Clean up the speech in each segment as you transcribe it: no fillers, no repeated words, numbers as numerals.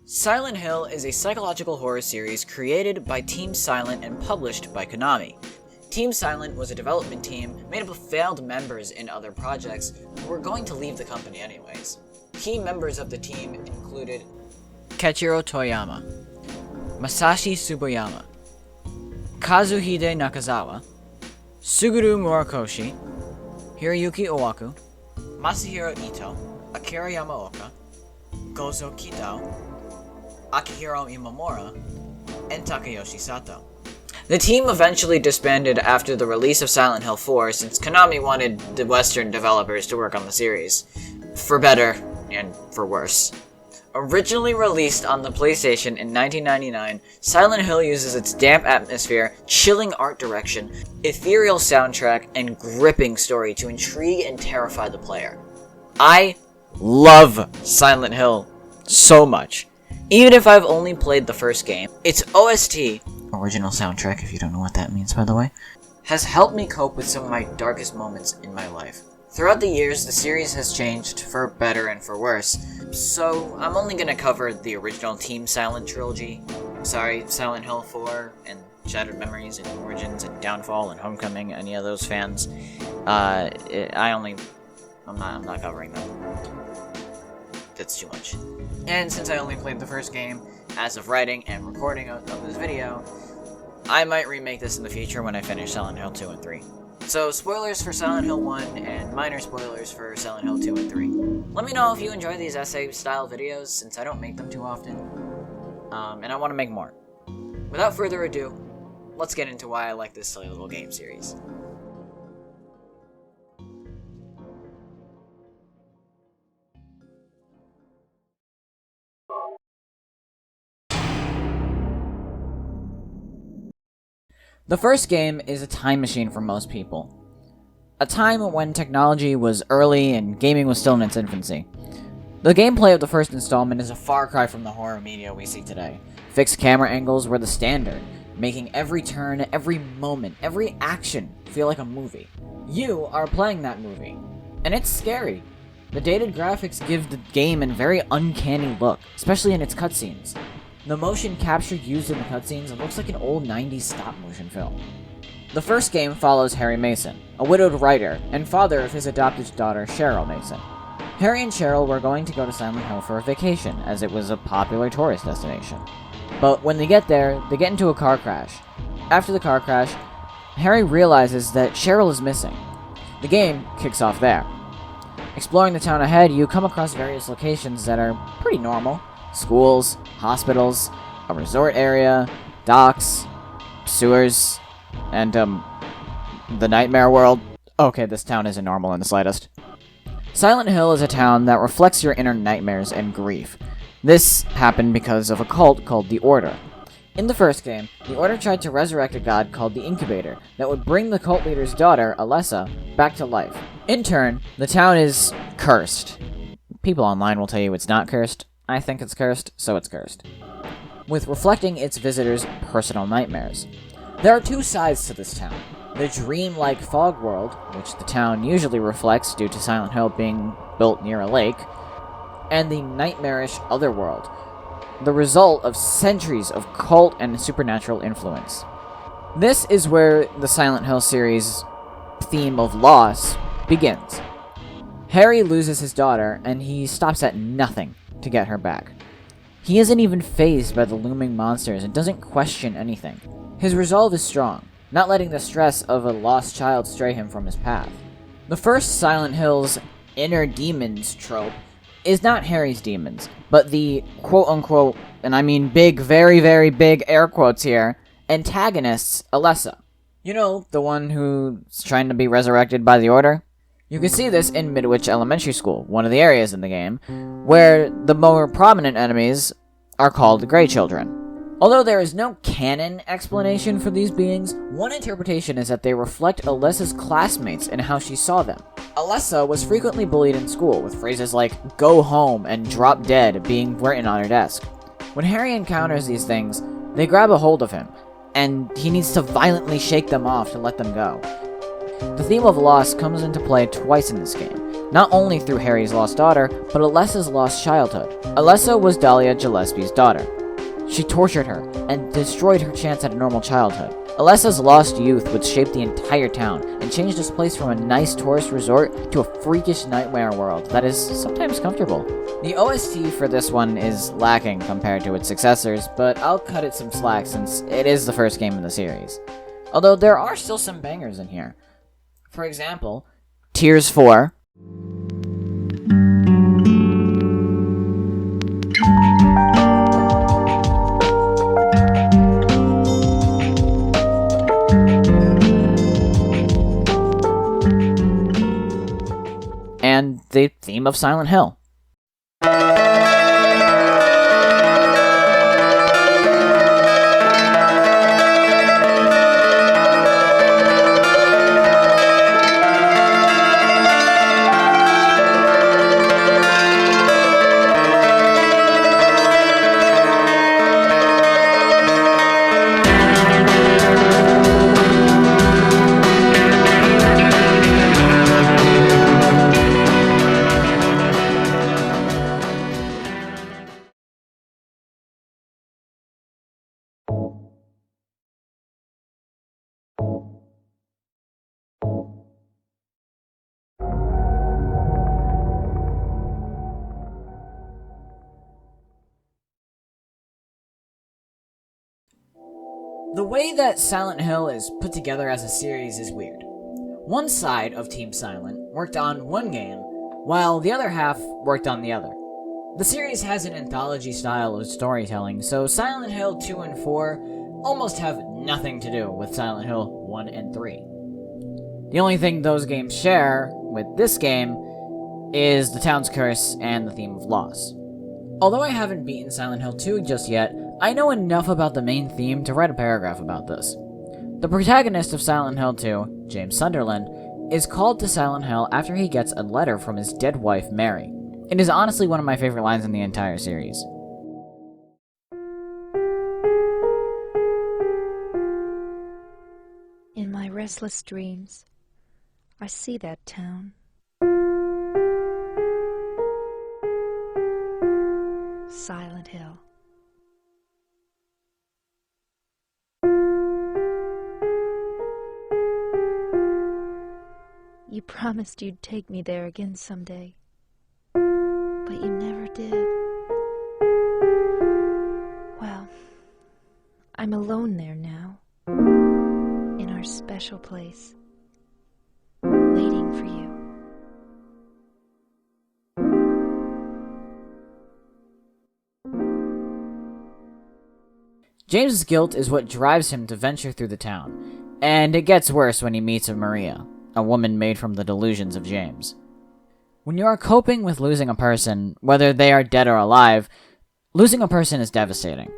Silent Hill is a psychological horror series created by Team Silent and published by Konami. Team Silent was a development team made up of failed members in other projects who were going to leave the company anyways. Key members of the team included Keiichiro Toyama, Masashi Tsuboyama, Kazuhide Nakazawa, Suguru Murakoshi, Hiroyuki Owaku, Masahiro Ito, Akira Yamaoka, Gozo Kitao, Akihiro Imamura, and Takayoshi Sato. The team eventually disbanded after the release of Silent Hill 4 since Konami wanted the Western developers to work on the series, for better and for worse. Originally released on the PlayStation in 1999, Silent Hill uses its damp atmosphere, chilling art direction, ethereal soundtrack, and gripping story to intrigue and terrify the player. I love Silent Hill so much. Even if I've only played the first game, its OST, original soundtrack if you don't know what that means by the way, has helped me cope with some of my darkest moments in my life. Throughout the years, the series has changed for better and for worse, so I'm only going to cover the original Team Silent trilogy. Silent Hill 4 and Shattered Memories and Origins and Downfall and Homecoming, any of those fans. I'm not covering them. That's too much. And since I only played the first game, as of writing and recording of this video, I might remake this in the future when I finish Silent Hill 2 and 3. So, spoilers for Silent Hill 1 and minor spoilers for Silent Hill 2 and 3. Let me know if you enjoy these essay-style videos, since I don't make them too often. And I want to make more. Without further ado, let's get into why I like this silly little game series. The first game is a time machine for most people. A time when technology was early and gaming was still in its infancy. The gameplay of the first installment is a far cry from the horror media we see today. Fixed camera angles were the standard, making every turn, every moment, every action feel like a movie. You are playing that movie, and it's scary. The dated graphics give the game a very uncanny look, especially in its cutscenes. The motion capture used in the cutscenes looks like an old 90s stop-motion film. The first game follows Harry Mason, a widowed writer, and father of his adopted daughter Cheryl Mason. Harry and Cheryl were going to go to Silent Hill for a vacation, as it was a popular tourist destination. But when they get there, they get into a car crash. After the car crash, Harry realizes that Cheryl is missing. The game kicks off there. Exploring the town ahead, you come across various locations that are pretty normal. Schools, hospitals, a resort area, docks, sewers, and, the nightmare world. Okay, this town isn't normal in the slightest. Silent Hill is a town that reflects your inner nightmares and grief. This happened because of a cult called the Order. In the first game, the Order tried to resurrect a god called the Incubator that would bring the cult leader's daughter, Alessa, back to life. In turn, the town is cursed. People online will tell you it's not cursed. I think it's cursed, so it's cursed. With reflecting its visitors' personal nightmares. There are two sides to this town. The dream-like fog world, which the town usually reflects due to Silent Hill being built near a lake, and the nightmarish otherworld, the result of centuries of cult and supernatural influence. This is where the Silent Hill series' theme of loss begins. Harry loses his daughter, and he stops at nothing to get her back. He isn't even fazed by the looming monsters and doesn't question anything. His resolve is strong, not letting the stress of a lost child stray him from his path. The first Silent Hill's inner demons trope is not Harry's demons, but the quote-unquote, and I mean big, very, very big air quotes here, antagonist's Alessa. You know, the one who's trying to be resurrected by the Order? You can see this in Midwich Elementary School, one of the areas in the game, where the more prominent enemies are called the Grey Children. Although there is no canon explanation for these beings, one interpretation is that they reflect Alessa's classmates and how she saw them. Alessa was frequently bullied in school, with phrases like, "go home" and "drop dead" being written on her desk. When Harry encounters these things, they grab a hold of him, and he needs to violently shake them off to let them go. The theme of loss comes into play twice in this game, not only through Harry's lost daughter, but Alessa's lost childhood. Alessa was Dahlia Gillespie's daughter. She tortured her and destroyed her chance at a normal childhood. Alessa's lost youth would shape the entire town and change this place from a nice tourist resort to a freakish nightmare world that is sometimes comfortable. The OST for this one is lacking compared to its successors, but I'll cut it some slack since it is the first game in the series. Although there are still some bangers in here. For example, Tears 4, and the theme of Silent Hill. The way that Silent Hill is put together as a series is weird. One side of Team Silent worked on one game, while the other half worked on the other. The series has an anthology style of storytelling, so Silent Hill 2 and 4 almost have nothing to do with Silent Hill 1 and 3. The only thing those games share with this game is the town's curse and the theme of loss. Although I haven't beaten Silent Hill 2 just yet, I know enough about the main theme to write a paragraph about this. The protagonist of Silent Hill 2, James Sunderland, is called to Silent Hill after he gets a letter from his dead wife, Mary. It is honestly one of my favorite lines in the entire series. In my restless dreams, I see that town. Silent Hill. You promised you'd take me there again someday, but you never did. Well, I'm alone there now, in our special place, waiting for you. James's guilt is what drives him to venture through the town, and it gets worse when he meets Maria, a woman made from the delusions of James. When you are coping with losing a person, whether they are dead or alive, losing a person is devastating.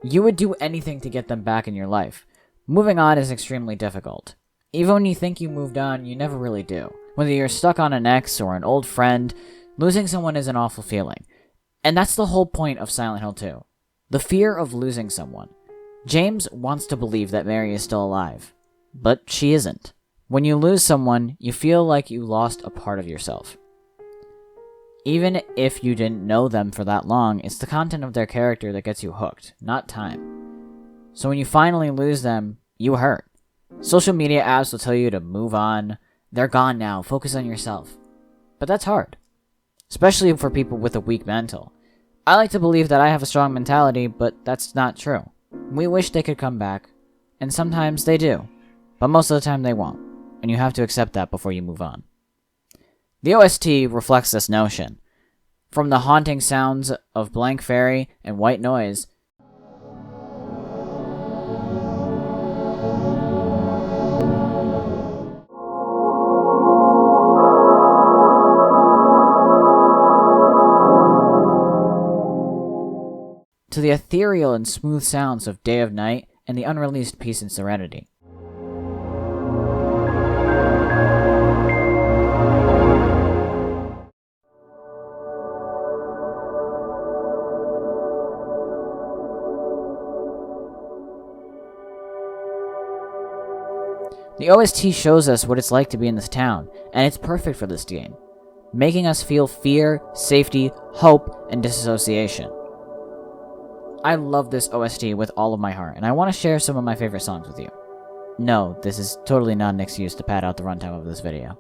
You would do anything to get them back in your life. Moving on is extremely difficult. Even when you think you moved on, you never really do. Whether you're stuck on an ex or an old friend, losing someone is an awful feeling. And that's the whole point of Silent Hill 2. The fear of losing someone. James wants to believe that Mary is still alive, but she isn't. When you lose someone, you feel like you lost a part of yourself. Even if you didn't know them for that long, it's the content of their character that gets you hooked, not time. So when you finally lose them, you hurt. Social media apps will tell you to move on. They're gone now, focus on yourself. But that's hard, especially for people with a weak mental. I like to believe that I have a strong mentality, but that's not true. We wish they could come back, and sometimes they do, but most of the time they won't, and you have to accept that before you move on. The OST reflects this notion. From the haunting sounds of Blank Fairy and White Noiz, to the ethereal and smooth sounds of Day of Night and the unreleased Peace and Serenity. The OST shows us what it's like to be in this town, and it's perfect for this game, making us feel fear, safety, hope, and disassociation. I love this OST with all of my heart, and I want to share some of my favorite songs with you. No, this is totally not an excuse to pad out the runtime of this video.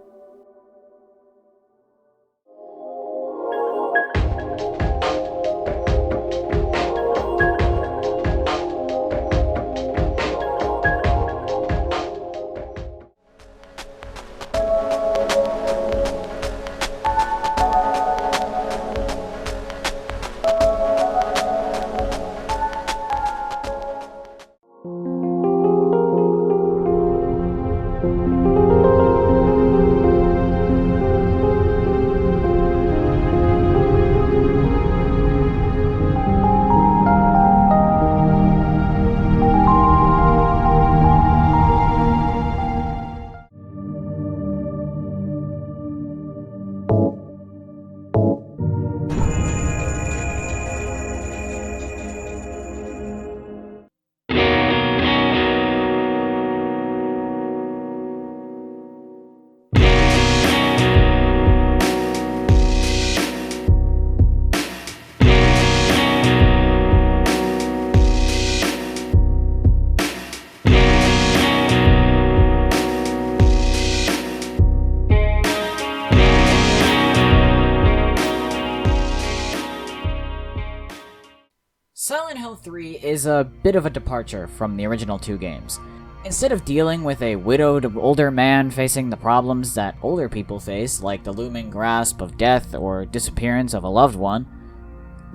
Silent Hill 3 is a bit of a departure from the original two games. Instead of dealing with a widowed older man facing the problems that older people face, like the looming grasp of death or disappearance of a loved one,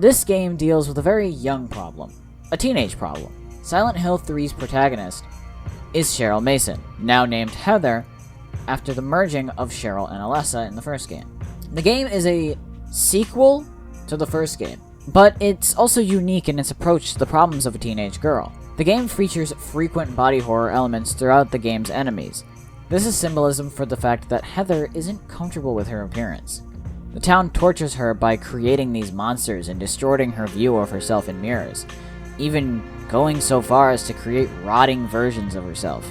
this game deals with a very young problem, a teenage problem. Silent Hill 3's protagonist is Cheryl Mason, now named Heather, after the merging of Cheryl and Alessa in the first game. The game is a sequel to the first game, but it's also unique in its approach to the problems of a teenage girl. The game features frequent body horror elements throughout the game's enemies. This is symbolism for the fact that Heather isn't comfortable with her appearance. The town tortures her by creating these monsters and distorting her view of herself in mirrors, even going so far as to create rotting versions of herself.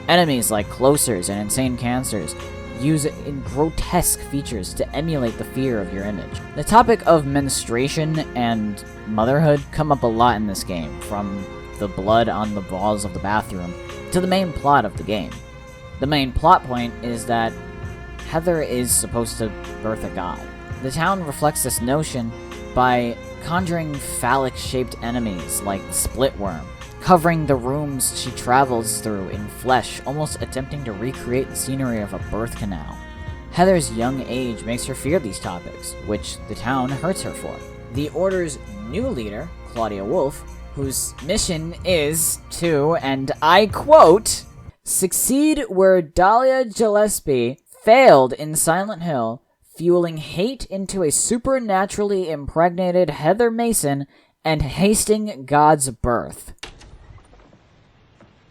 Enemies like Closers and Insane Cancers use in grotesque features to emulate the fear of your image. The topic of menstruation and motherhood come up a lot in this game, from the blood on the walls of the bathroom to the main plot of the game. The main plot point is that Heather is supposed to birth a god. The town reflects this notion by conjuring phallic-shaped enemies like the split worm, covering the rooms she travels through in flesh, almost attempting to recreate the scenery of a birth canal. Heather's young age makes her fear these topics, which the town hurts her for. The Order's new leader, Claudia Wolf, whose mission is to, and I quote, succeed where Dahlia Gillespie failed in Silent Hill, fueling hate into a supernaturally impregnated Heather Mason and hasting God's birth.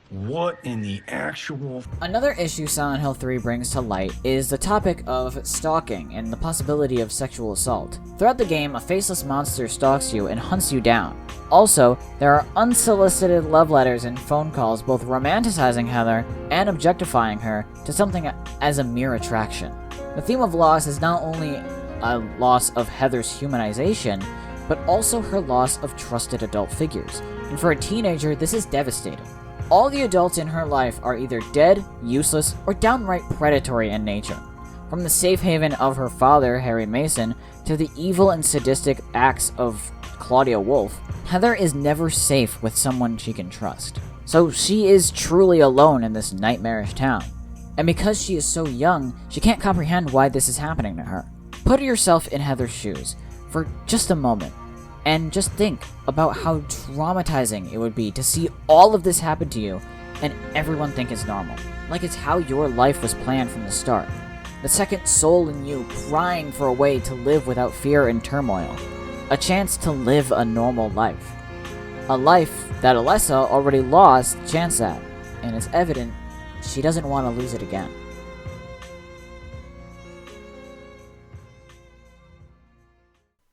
What in the actual... Another issue Silent Hill 3 brings to light is the topic of stalking and the possibility of sexual assault. Throughout the game, a faceless monster stalks you and hunts you down. Also, there are unsolicited love letters and phone calls both romanticizing Heather and objectifying her to something as a mere attraction. The theme of loss is not only a loss of Heather's humanization, but also her loss of trusted adult figures. And for a teenager, this is devastating. All the adults in her life are either dead, useless, or downright predatory in nature. From the safe haven of her father, Harry Mason, to the evil and sadistic acts of Claudia Wolf, Heather is never safe with someone she can trust. So she is truly alone in this nightmarish town. And because she is so young, she can't comprehend why this is happening to her. Put yourself in Heather's shoes for just a moment. And just think about how traumatizing it would be to see all of this happen to you and everyone think it's normal. Like it's how your life was planned from the start. The second soul in you crying for a way to live without fear and turmoil. A chance to live a normal life. A life that Alessa already lost a chance at, and it's evident she doesn't want to lose it again.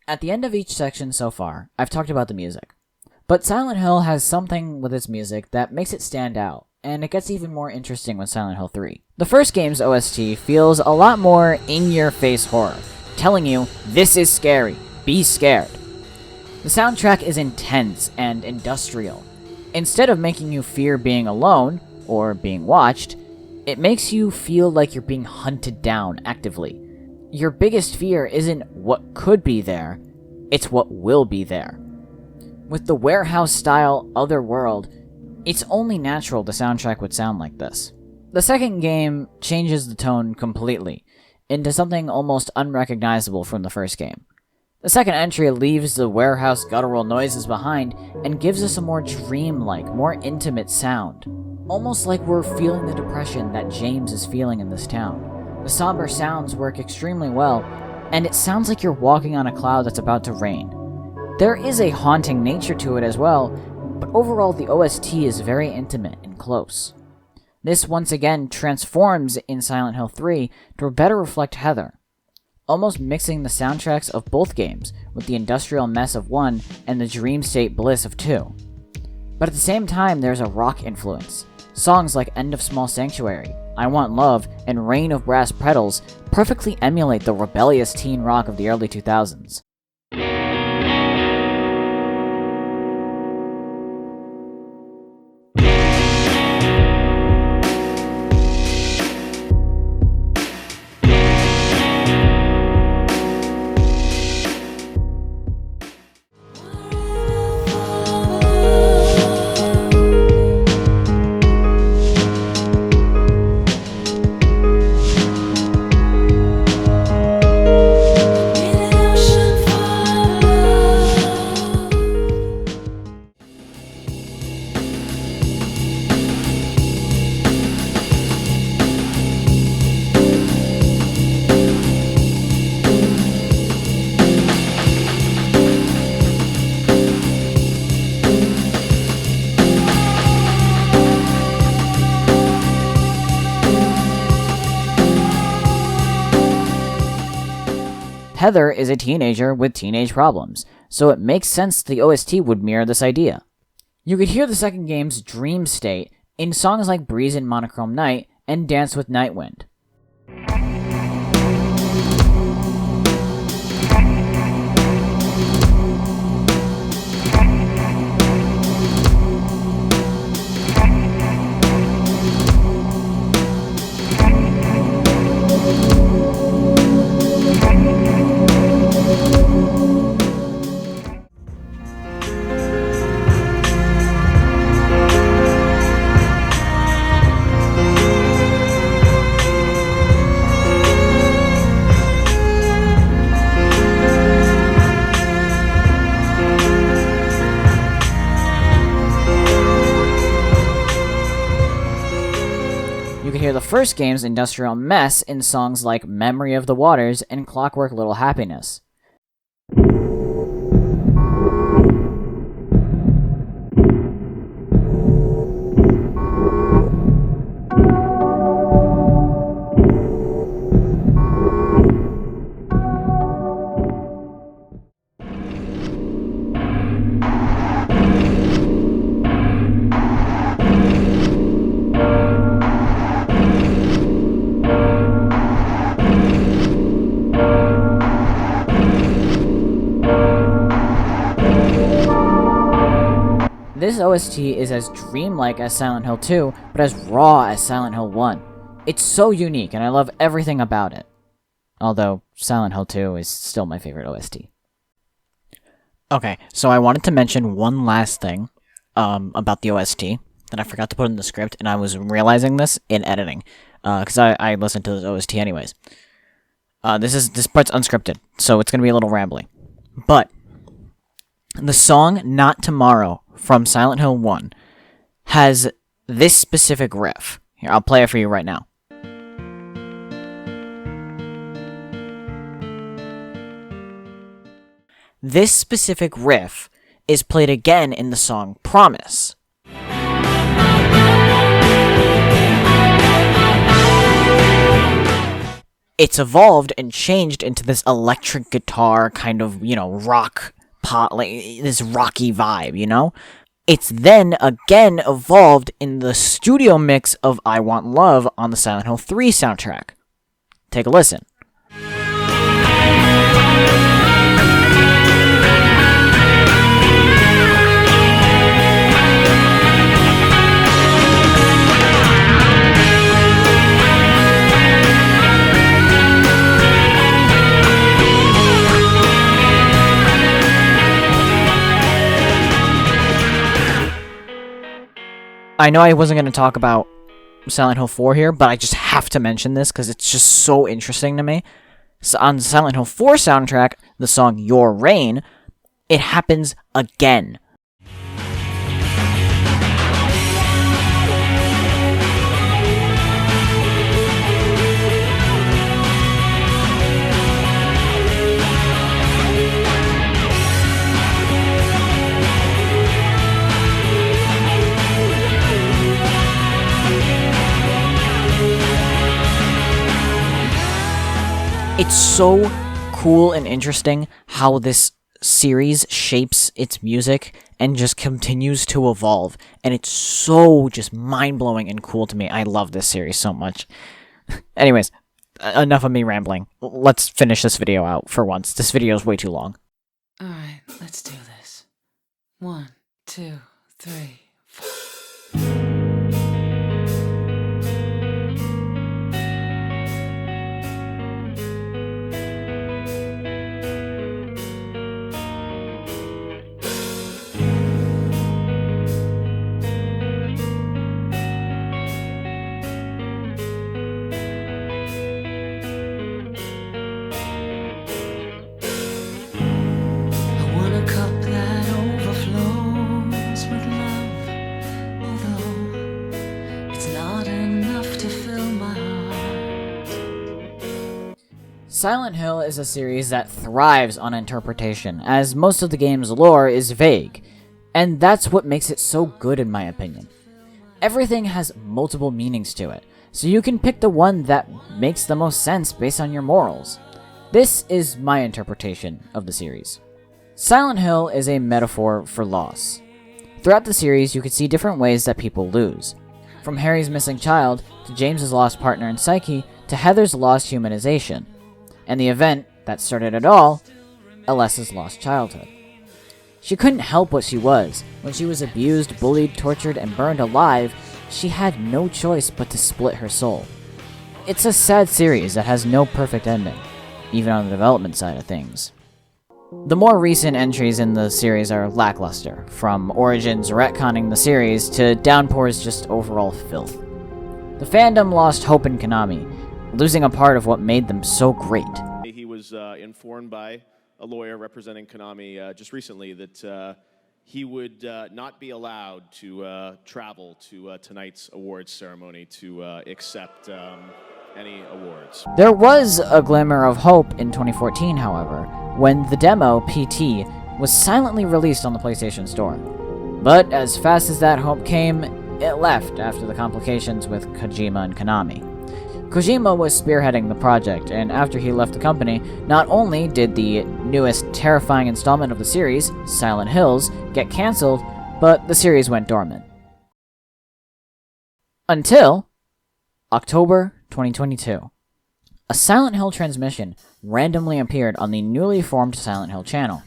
At the end of each section so far, I've talked about the music. But Silent Hill has something with its music that makes it stand out, and it gets even more interesting with Silent Hill 3. The first game's OST feels a lot more in-your-face horror, telling you, this is scary, be scared. The soundtrack is intense and industrial. Instead of making you fear being alone, or being watched, it makes you feel like you're being hunted down actively. Your biggest fear isn't what could be there, it's what will be there. With the warehouse-style Otherworld, it's only natural the soundtrack would sound like this. The second game changes the tone completely, into something almost unrecognizable from the first game. The second entry leaves the warehouse guttural noises behind and gives us a more dreamlike, more intimate sound. Almost like we're feeling the depression that James is feeling in this town. The somber sounds work extremely well, and it sounds like you're walking on a cloud that's about to rain. There is a haunting nature to it as well, but overall the OST is very intimate and close. This once again transforms in Silent Hill 3 to better reflect Heather, almost mixing the soundtracks of both games with the industrial mess of 1 and the dream state bliss of 2. But at the same time, there's a rock influence. Songs like End of Small Sanctuary, I Want Love, and Rain of Brass Petals perfectly emulate the rebellious teen rock of the early 2000s. Heather is a teenager with teenage problems, so it makes sense the OST would mirror this idea. You could hear the second game's dream state in songs like Breeze in Monochrome Night and Dance with Nightwind. You can hear the first game's industrial mess in songs like Memory of the Waters and Clockwork Little Happiness. This OST is as dreamlike as Silent Hill 2, but as raw as Silent Hill 1. It's so unique, and I love everything about it. Although, Silent Hill 2 is still my favorite OST. Okay, so I wanted to mention one last thing about the OST that I forgot to put in the script, and I was realizing this in editing, because I listened to this OST anyways. This part's unscripted, so it's going to be a little rambly. But the song Not Tomorrow from Silent Hill 1 has this specific riff. Here, I'll play it for you right now. This specific riff is played again in the song Promise. It's evolved and changed into this electric guitar kind of, rock pop, like this rocky vibe, It's then again evolved in the studio mix of I Want Love on the Silent Hill 3 soundtrack. Take a listen. I know I wasn't going to talk about Silent Hill 4 here, but I just have to mention this because it's just so interesting to me. So on the Silent Hill 4 soundtrack, the song Your Rain, it happens again. It's so cool and interesting how this series shapes its music and just continues to evolve. And it's so just mind-blowing and cool to me. I love this series so much. Anyways, enough of me rambling. Let's finish this video out for once. This video is way too long. Alright, let's do this. 1, 2, 3, 4. Silent Hill is a series that thrives on interpretation, as most of the game's lore is vague, and that's what makes it so good in my opinion. Everything has multiple meanings to it, so you can pick the one that makes the most sense based on your morals. This is my interpretation of the series. Silent Hill is a metaphor for loss. Throughout the series, you can see different ways that people lose. From Harry's missing child, to James's lost partner in Psyche, to Heather's lost humanization. And the event that started it all, Alessa's lost childhood. She couldn't help what she was. When she was abused, bullied, tortured, and burned alive, she had no choice but to split her soul. It's a sad series that has no perfect ending, even on the development side of things. The more recent entries in the series are lackluster, from Origins retconning the series to Downpour's just overall filth. The fandom lost hope in Konami, losing a part of what made them so great. He was informed by a lawyer representing Konami just recently that he would not be allowed to travel to tonight's awards ceremony to accept any awards. There was a glimmer of hope in 2014, however, when the demo, PT, was silently released on the PlayStation Store. But as fast as that hope came, it left after the complications with Kojima and Konami. Kojima was spearheading the project, and after he left the company, not only did the newest terrifying installment of the series, Silent Hills, get cancelled, but the series went dormant. Until October 2022. A Silent Hill transmission randomly appeared on the newly formed Silent Hill channel.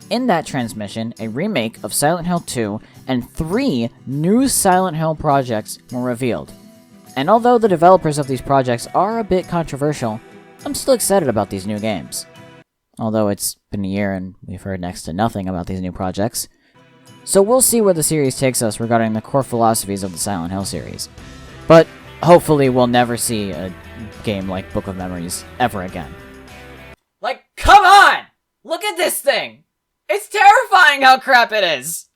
In that transmission, a remake of Silent Hill 2 and 3 new Silent Hill projects were revealed. And although the developers of these projects are a bit controversial, I'm still excited about these new games. Although it's been a year and we've heard next to nothing about these new projects. So we'll see where the series takes us regarding the core philosophies of the Silent Hill series. But hopefully we'll never see a game like Book of Memories ever again. Like, come on! Look at this thing! It's terrifying how crap it is!